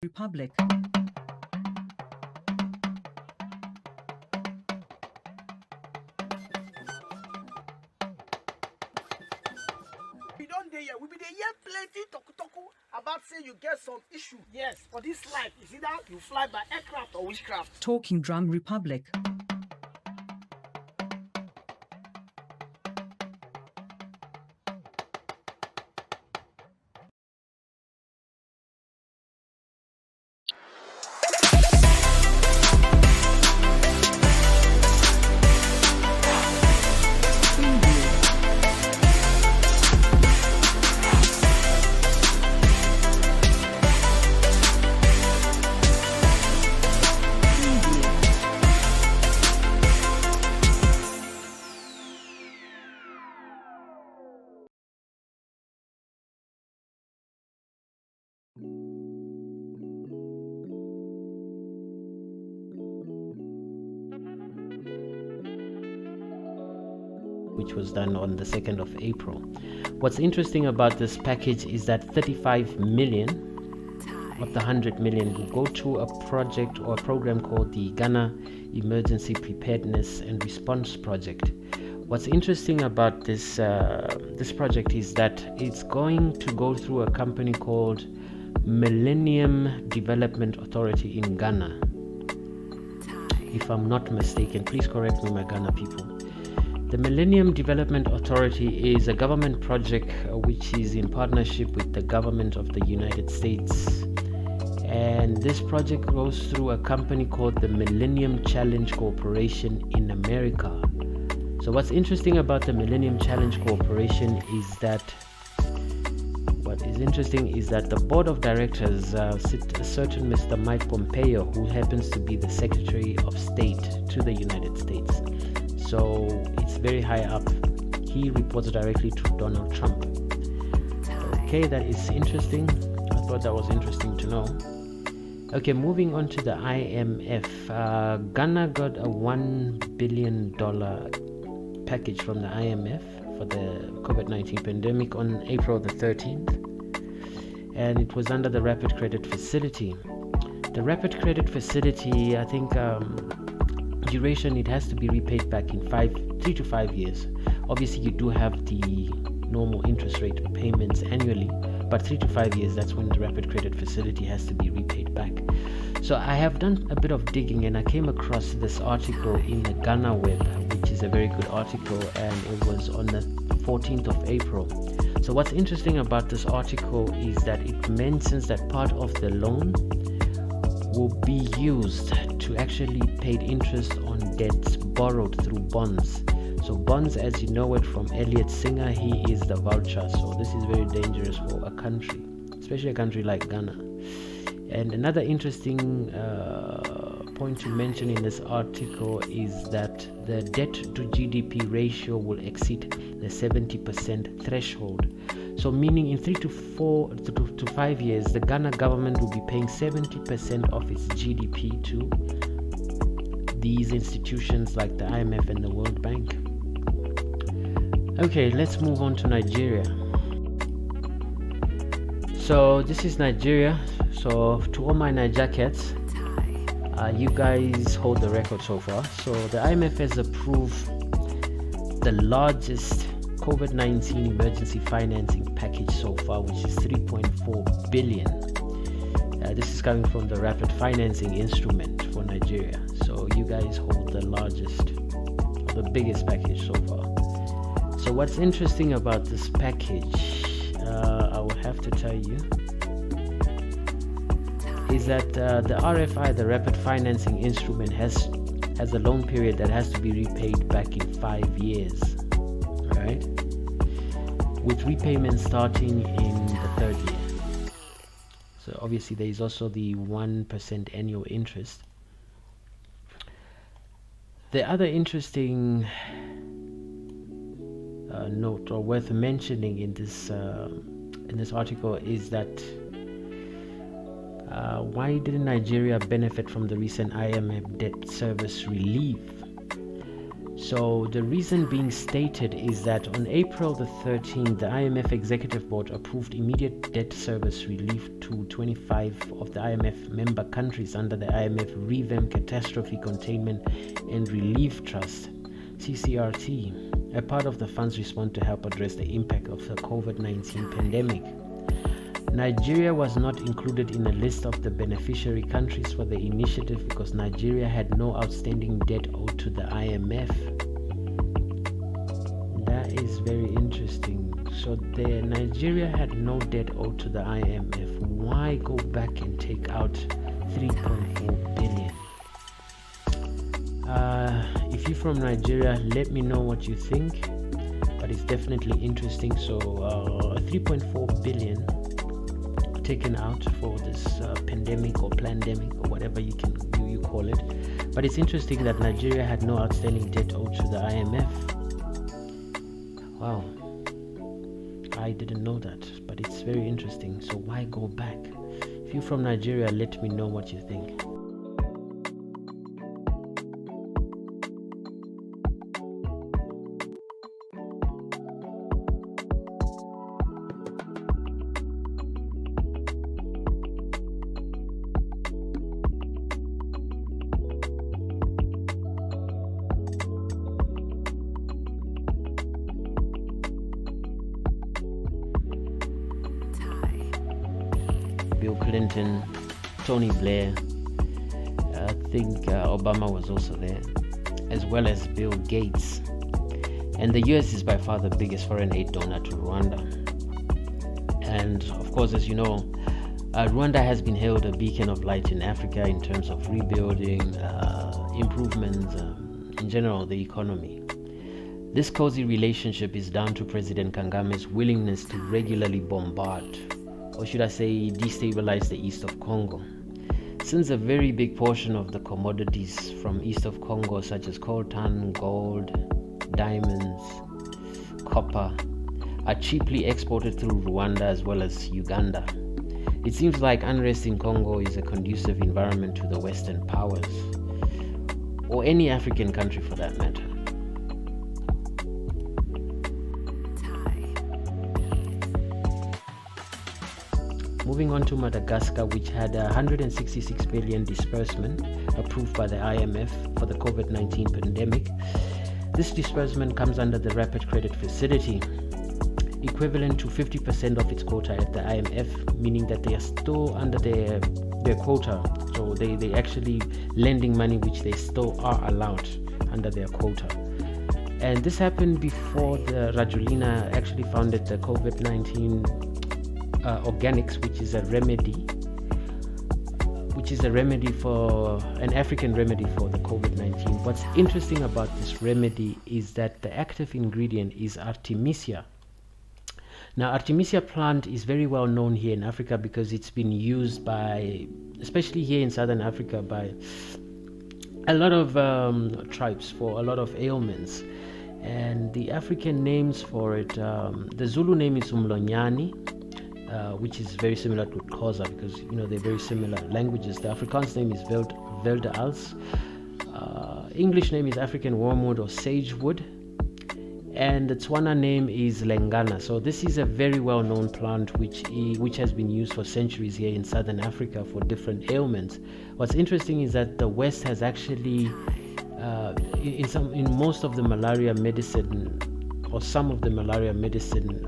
Republic. We don't dey here. We be dey hear plenty talk about say you get some issue. Yes, for this life, is either you fly by aircraft or witchcraft. Talking Drum Republic. Which was done on the 2nd of April. What's interesting about this package is that 35 million of the 100 million will go to a project or a program called the Ghana Emergency Preparedness and Response Project. What's interesting about this project is that it's going to go through a company called Millennium Development Authority in Ghana. If I'm not mistaken, please correct me, my Ghana people. The Millennium Development Authority is a government project which is in partnership with the government of the United States. And this project goes through a company called the Millennium Challenge Corporation in America. So what's interesting about the Millennium Challenge Corporation is that the board of directors sit a certain Mr. Mike Pompeo, who happens to be the Secretary of State to the United States. So it's very high up. He reports directly to Donald Trump. Okay, that is interesting. I thought that was interesting to know. Okay, moving on to the IMF. Ghana got a $1 billion package from the IMF for the COVID-19 pandemic on April the 13th. And it was under the Rapid Credit Facility. The Rapid Credit Facility, I think, duration, it has to be repaid back in 3 to 5 years. Obviously you do have the normal interest rate payments annually, but 3 to 5 years, that's when the Rapid Credit Facility has to be repaid back. So I have done a bit of digging and I came across this article in the Ghana Web, which is a very good article, and it was on the 14th of April. So what's interesting about this article is that it mentions that part of the loan will be used to actually pay interest on debts borrowed through bonds. So bonds, as you know it from Elliot Singer, he is the vulture. So this is very dangerous for a country, especially a country like Ghana. And another interesting point to mention in this article is that the debt to GDP ratio will exceed the 70% threshold. So meaning in 3 to 5 years, the Ghana government will be paying 70% of its GDP to these institutions like the IMF and the World Bank. Okay, let's move on to Nigeria. So this is Nigeria. So to all my Niger cats, you guys hold the record so far. So the IMF has approved the largest COVID-19 emergency financing package so far, which is 3.4 billion. This is coming from the rapid financing instrument for Nigeria. So you guys hold the largest, or the biggest package so far. So what's interesting about this package, I will have to tell you, is that the RFI, the rapid financing instrument, has a loan period that has to be repaid back in 5 years. Right, with repayments starting in the 3rd year. So obviously there is also the 1% annual interest. The other interesting note or worth mentioning in this article is that why didn't Nigeria benefit from the recent IMF debt service relief? So the reason being stated is that on April the 13th, the IMF Executive Board approved immediate debt service relief to 25 of the IMF member countries under the IMF Revamped Catastrophe Containment and Relief Trust, CCRT, a part of the fund's response to help address the impact of the COVID-19 pandemic. Nigeria was not included in a list of the beneficiary countries for the initiative because Nigeria had no outstanding debt owed to the IMF. That is very interesting. So Nigeria had no debt owed to the IMF. Why go back and take out 3.4 billion? If you're from Nigeria, let me know what you think. But it's definitely interesting. So 3.4 billion taken out for this pandemic or plandemic or whatever you call it. But it's interesting that Nigeria had no outstanding debt owed to the IMF. Wow, I didn't know that, but it's very interesting. So why go back? If you're from Nigeria, let me know what you think. Bill Clinton, Tony Blair, I think Obama was also there, as well as Bill Gates. And the US is by far the biggest foreign aid donor to Rwanda. And of course, as you know, Rwanda has been hailed a beacon of light in Africa in terms of rebuilding, improvements, in general, the economy. This cozy relationship is down to President Kangame's willingness to regularly bombard, or should I say destabilize the east of Congo. Since a very big portion of the commodities from east of Congo such as coltan, gold, diamonds, copper are cheaply exported through Rwanda as well as Uganda, it seems like unrest in Congo is a conducive environment to the Western powers, or any African country for that matter. Moving on to Madagascar, which had a 166 billion disbursement approved by the IMF for the COVID-19 pandemic. This disbursement comes under the Rapid Credit Facility, equivalent to 50% of its quota at the IMF, meaning that they are still under their quota. So they actually lending money which they still are allowed under their quota. And this happened before the Rajulina actually founded the COVID-19 organics, which is a remedy for an African remedy for the COVID-19. What's interesting about this remedy is that the active ingredient is Artemisia. Now, Artemisia plant is very well known here in Africa because it's been used by, especially here in Southern Africa, by a lot of tribes for a lot of ailments. And the African names for it, the Zulu name is Umlonyani, which is very similar to Xhosa because they're very similar languages. The Afrikaans name is Velde Als. English name is African wormwood or sagewood, and the Tswana name is Lengana. So this is a very well-known plant which has been used for centuries here in Southern Africa for different ailments. What's interesting is that the West has actually, in most of the malaria medicine, or some of the malaria medicine,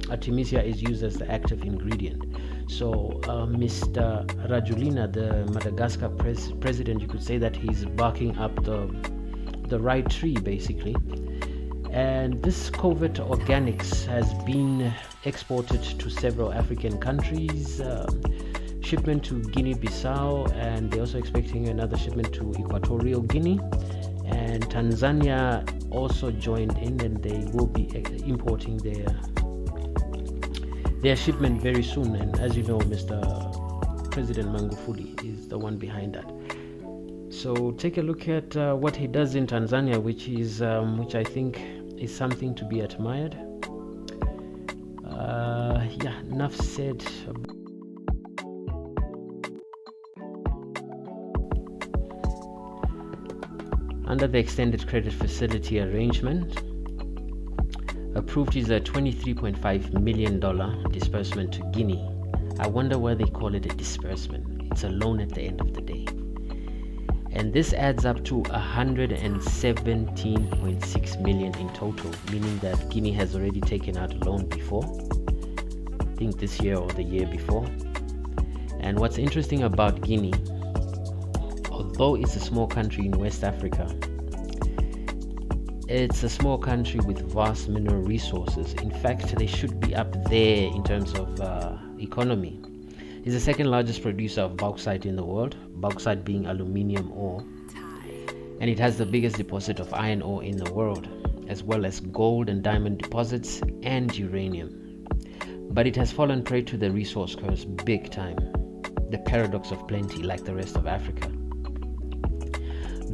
Artemisia is used as the active ingredient. So Mr. Rajulina, the Madagascar president, you could say that he's barking up the right tree basically. And this COVID organics has been exported to several African countries, shipment to Guinea-Bissau, and they're also expecting another shipment to Equatorial Guinea. And Tanzania also joined in, and they will be importing their shipment very soon. And as you know, Mr. President Magufuli is the one behind that. So take a look at what he does in Tanzania, which I think is something to be admired. Enough said. under the extended credit facility arrangement. Approved is a $23.5 million disbursement to Guinea. I wonder why they call it a disbursement. It's a loan at the end of the day. And this adds up to 117.6 million in total, meaning that Guinea has already taken out a loan before, I think this year or the year before. And what's interesting about Guinea, although it's a small country in West Africa, it's a small country with vast mineral resources. In fact, they should be up there in terms of economy. It's the second largest producer of bauxite in the world, bauxite being aluminium ore, and it has the biggest deposit of iron ore in the world, as well as gold and diamond deposits and uranium. But it has fallen prey to the resource curse big time, the paradox of plenty, like the rest of Africa.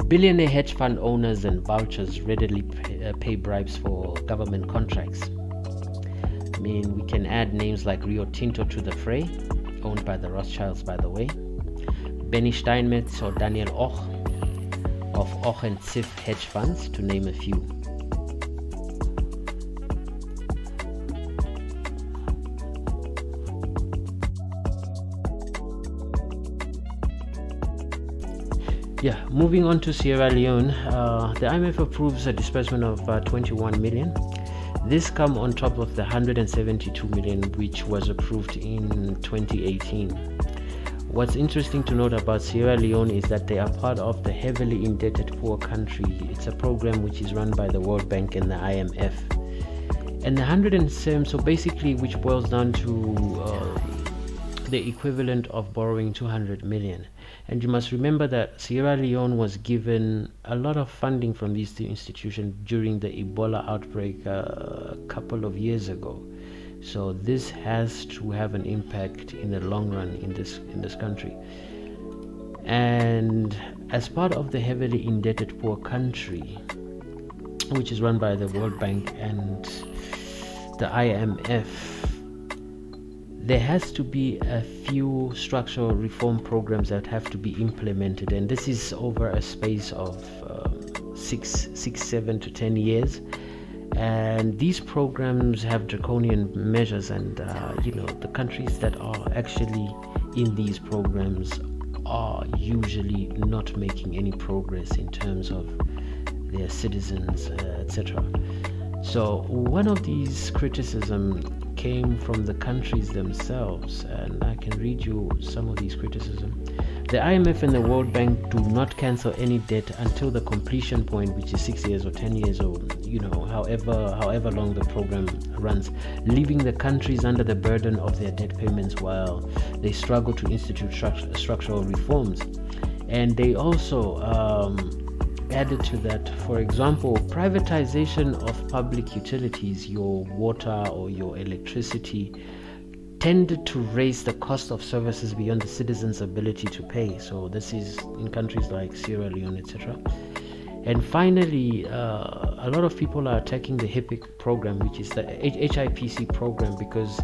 Billionaire hedge fund owners and vultures readily pay bribes for government contracts. I mean, we can add names like Rio Tinto to the fray, owned by the Rothschilds, by the way, Benny Steinmetz or Daniel Och of Och and Ziff hedge funds, to name a few. Yeah, moving on to Sierra Leone, the IMF approves a disbursement of 21 million. This comes on top of the 172 million which was approved in 2018. What's interesting to note about Sierra Leone is that they are part of the heavily indebted poor country. It's a program which is run by the World Bank and the IMF. And the 107, so basically, which boils down to the equivalent of borrowing 200 million. And you must remember that Sierra Leone was given a lot of funding from these two institutions during the Ebola outbreak a couple of years ago. So this has to have an impact in the long run in this country. And as part of the heavily indebted poor country, which is run by the World Bank and the IMF, there has to be a few structural reform programs that have to be implemented, and this is over a space of 7 to 10 years. And these programs have draconian measures, and the countries that are actually in these programs are usually not making any progress in terms of their citizens, etc. So one of these criticisms came from the countries themselves, and I can read you some of these criticisms. The IMF and the World Bank do not cancel any debt until the completion point, which is 6 years or 10 years, or however long the program runs, leaving the countries under the burden of their debt payments while they struggle to institute structural reforms. And they also added to that, for example, privatization of public utilities, your water or your electricity, tended to raise the cost of services beyond the citizens' ability to pay. So this is in countries like Sierra Leone, etc. And finally, a lot of people are attacking the HIPC program, which is the HIPC program, because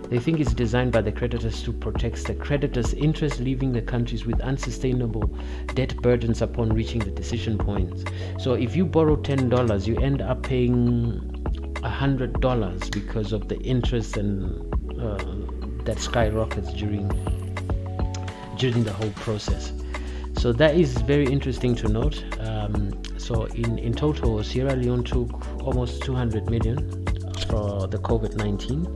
they think it's designed by the creditors to protect the creditors' interests, leaving the countries with unsustainable debt burdens upon reaching the decision points. So if you borrow $10, you end up paying $100 because of the interest and that skyrockets during the whole process. So that is very interesting to note. So in total, Sierra Leone took almost 200 million for the COVID-19.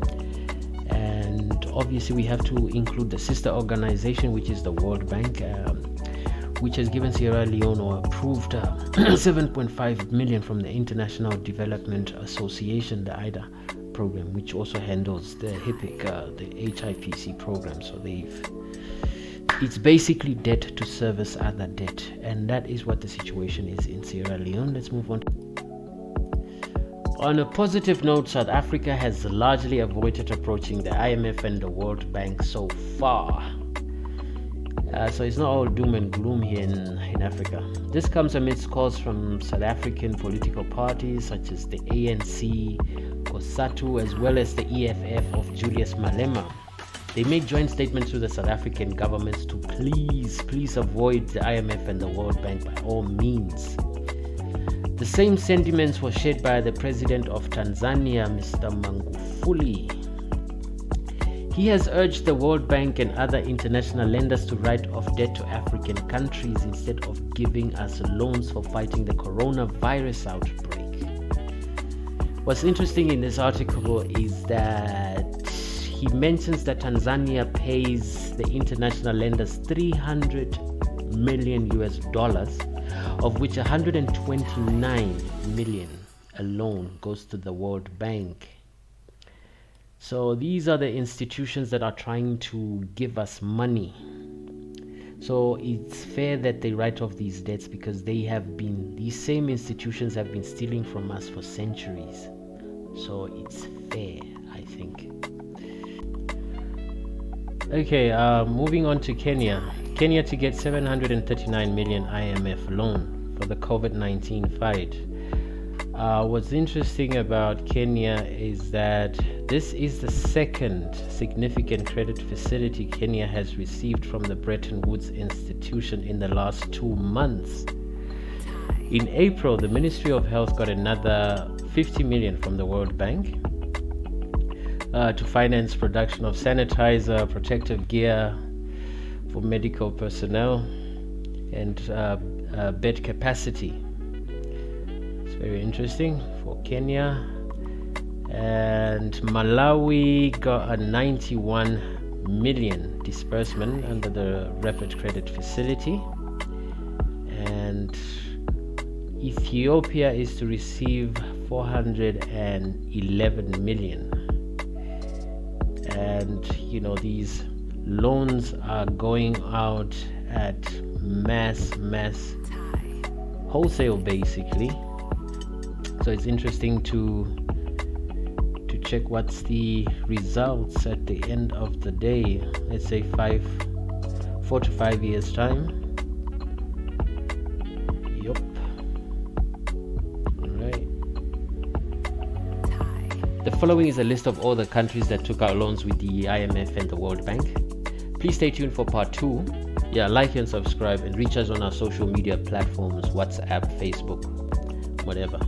And obviously we have to include the sister organization, which is the World Bank, which has given Sierra Leone or approved 7.5 million from the International Development Association, the IDA program, which also handles the HIPC, the HIPC program. So it's basically debt to service other debt, and that is what the situation is in Sierra Leone. Let's move on. On a positive note, South Africa has largely avoided approaching the IMF and the World Bank so far. So it's not all doom and gloom here in Africa. This comes amidst calls from South African political parties such as the ANC, COSATU, as well as the EFF of Julius Malema. They made joint statements to the South African governments to please avoid the IMF and the World Bank by all means. The same sentiments were shared by the president of Tanzania, Mr. Magufuli. He has urged the World Bank and other international lenders to write off debt to African countries instead of giving us loans for fighting the coronavirus outbreak. What's interesting in this article is that he mentions that Tanzania pays the international lenders $300 million US, of which 129 million alone goes to the World Bank. So these are the institutions that are trying to give us money. So it's fair that they write off these debts because these same institutions have been stealing from us for centuries. So it's fair, I think. Okay, moving on to Kenya. Kenya to get 739 million IMF loan for the COVID-19 fight. What's interesting about Kenya is that this is the second significant credit facility Kenya has received from the Bretton Woods institution in the last 2 months. In April, the Ministry of Health got another 50 million from the World Bank to finance production of sanitizer, protective gear for medical personnel, and bed capacity. It's very interesting for Kenya. And Malawi got a 91 million disbursement under the Rapid Credit Facility. And Ethiopia is to receive 411 million. And these loans are going out at mass wholesale basically. So it's interesting to check what's the results at the end of the day. Let's say 4 to 5 years time. Yup. Alright. The following is a list of all the countries that took out loans with the IMF and the World Bank. Please stay tuned for part 2. Like and subscribe, and reach us on our social media platforms, WhatsApp, Facebook, whatever.